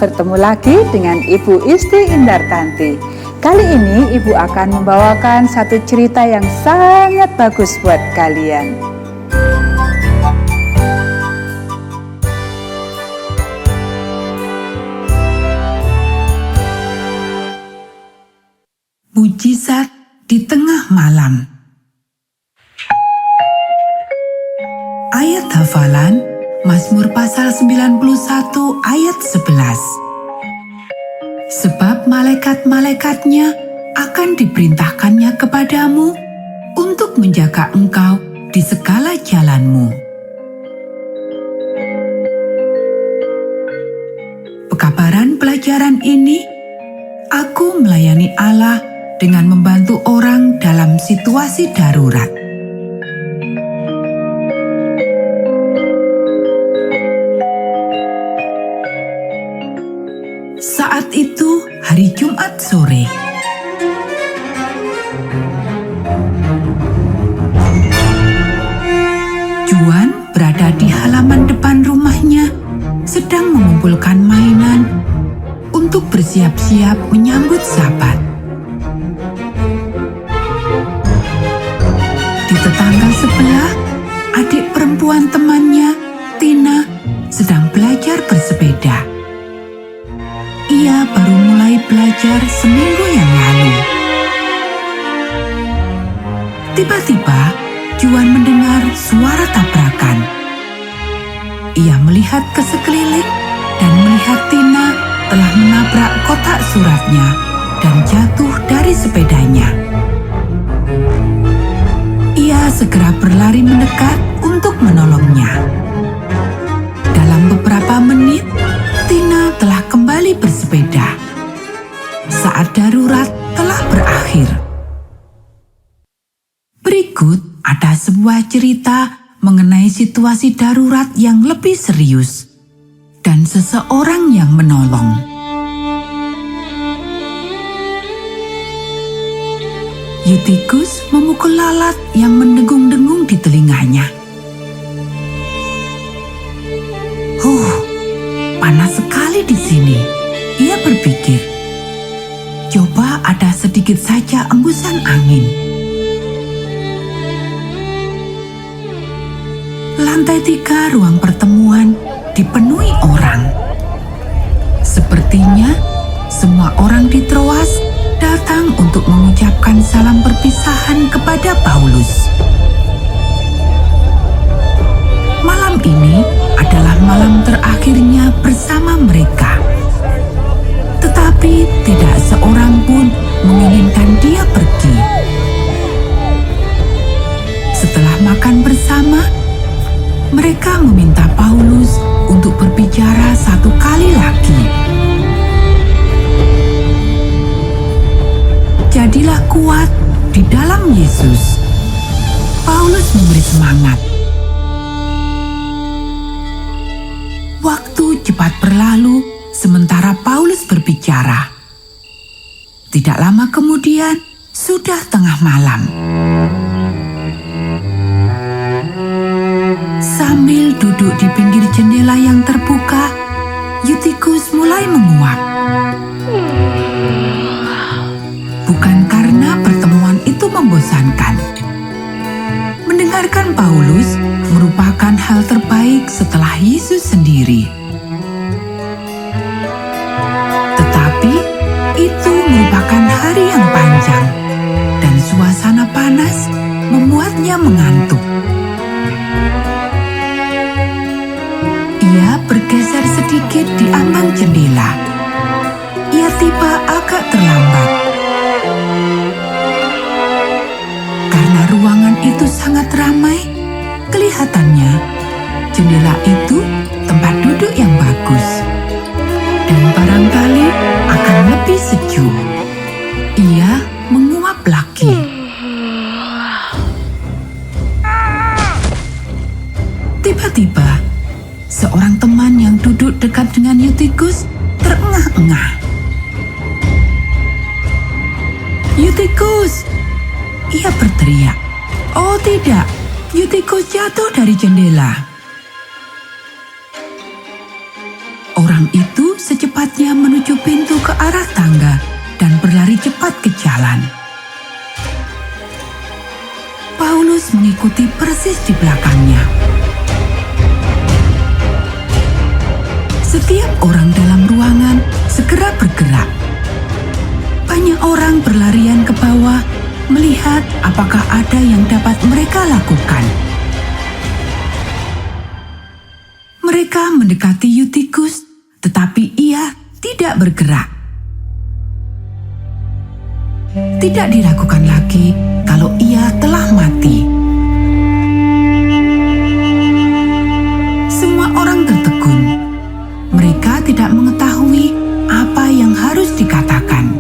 bertemu lagi dengan Ibu Isti Indartanti. Kali ini Ibu akan membawakan satu cerita yang sangat bagus buat kalian. Mujizat di tengah malam. Ayat hafalan Mazmur pasal 91 ayat 11. Sebab malaikat-malaikatnya akan diperintahkannya kepadamu untuk menjaga engkau di segala jalanmu. Pekabaran pelajaran ini, aku melayani Allah dengan membantu orang dalam situasi darurat. Saat itu hari Jumat sore. Juan berada di halaman depan rumahnya, sedang mengumpulkan mainan untuk bersiap-siap menyambut Sabat. Di tetangga sebelah, adik perempuan temannya, Tina, sedang belajar bersepeda. Ia baru mulai belajar seminggu yang lalu. Tiba-tiba, Juan mendengar suara tabrakan. Ia melihat ke sekeliling dan melihat Tina telah menabrak kotak suratnya dan jatuh dari sepedanya. Ia segera berlari mendekat untuk menolongnya. Dalam beberapa menit, Tina telah kembali bersepeda. Saat darurat telah berakhir. Berikut ada sebuah cerita mengenai situasi darurat yang lebih serius dan seseorang yang menolong. Eutikus memukul lalat yang mendengung-dengung di telinganya. Panas sekali di sini, ia berpikir. Coba ada sedikit saja embusan angin. Lantai 3 ruang pertemuan dipenuhi orang. Sepertinya semua orang di Troas datang untuk mengucapkan salam perpisahan kepada Paulus. Malam ini adalah malam terakhirnya bersama mereka. Tetapi tidak seorang pun menginginkan dia pergi. Setelah makan bersama, mereka meminta Paulus untuk berbicara satu kali lagi. Jadilah kuat di dalam Yesus. Paulus memberi semangat. Waktu cepat berlalu sementara Paulus berbicara. Tidak lama kemudian, sudah tengah malam. Sambil duduk di pinggir jendela yang terbuka, Eutikus mulai menguap. Bukan karena pertemuan itu membosankan. Mendengarkan Paulus merupakan hal terbaik setelah Yesus sendiri. Tetapi itu merupakan hari yang panjang dan suasana panas membuatnya mengantuk. Ia bergeser sedikit di ambang jendela. Ia tiba agak terlambat. Karena ruangan itu sangat ramai, kelihatannya jendela itu tempat duduk yang bagus dan barangkali akan lebih sejuk. Ia menguap lagi. Tiba-tiba, seorang teman yang duduk dekat dengan Eutikus terengah-engah. "Eutikus!" ia berteriak. Oh tidak, Eutikus jatuh dari jendela. Orang itu secepatnya menuju pintu ke arah tangga dan berlari cepat ke jalan. Paulus mengikuti persis di belakangnya. Setiap orang dalam ruangan segera bergerak. Banyak orang berlarian ke bawah melihat apakah ada yang dapat mereka lakukan. Mereka mendekati Eutikus, tetapi ia tidak bergerak. Tidak diragukan lagi kalau ia telah mati. Semua orang tertegun. Mereka tidak mengetahui apa yang harus dikatakan.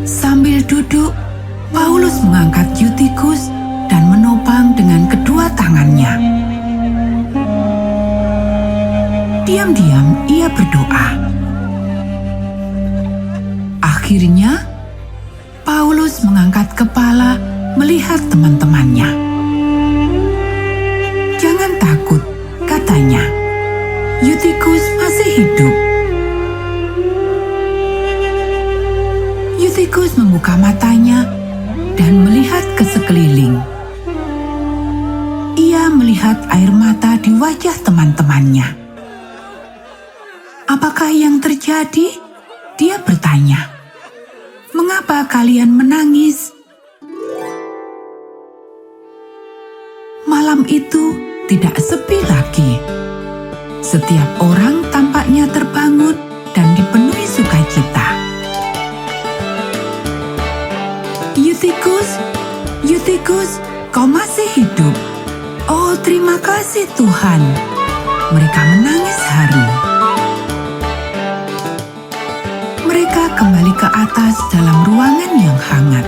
Sambil duduk, Paulus mengangkat Eutikus dan menopang dengan kedua tangannya. Diam-diam ia berdoa. Akhirnya, Paulus mengangkat kepala melihat teman-temannya. "Jangan takut," katanya. "Eutikus masih hidup." Eutikus membuka matanya dan melihat ke sekeliling. Ia melihat air mata di wajah teman-temannya. "Apakah yang terjadi?" dia bertanya. "Mengapa kalian menangis?" Malam itu tidak sepi lagi. Setiap orang tampaknya terbangun dan dipenuhi sukacita. "Eutikus, Eutikus, kau masih hidup. Oh, terima kasih Tuhan." Mereka menangis haru. Mereka kembali ke atas dalam ruangan yang hangat.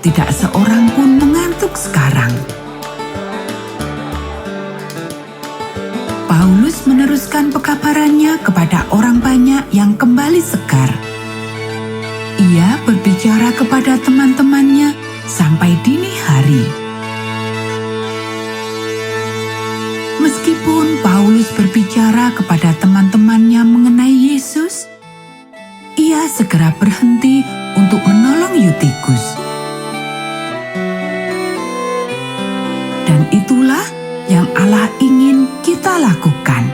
Tidak seorang pun mengantuk sekarang. Paulus meneruskan pekabarannya kepada orang banyak yang kembali segar. Ia berbicara kepada teman-temannya sampai dini hari. Meskipun Paulus berbicara kepada teman-temannya mengenai Yesus, ia segera berhenti untuk menolong Eutikus. Dan itulah yang Allah ingin kita lakukan.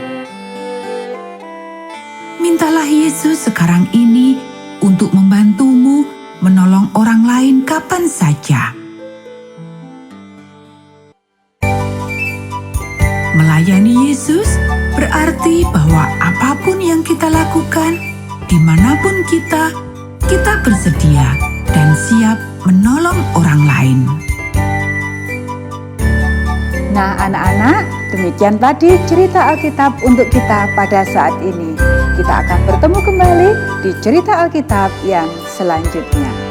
Mintalah Yesus sekarang ini untuk membantumu menolong orang lain kapan saja. Melayani Yesus berarti bahwa apapun yang kita lakukan, dimanapun kita bersedia dan siap menolong orang lain. Nah anak-anak, demikian tadi cerita Alkitab untuk kita pada saat ini. Kita akan bertemu kembali di cerita Alkitab yang selanjutnya.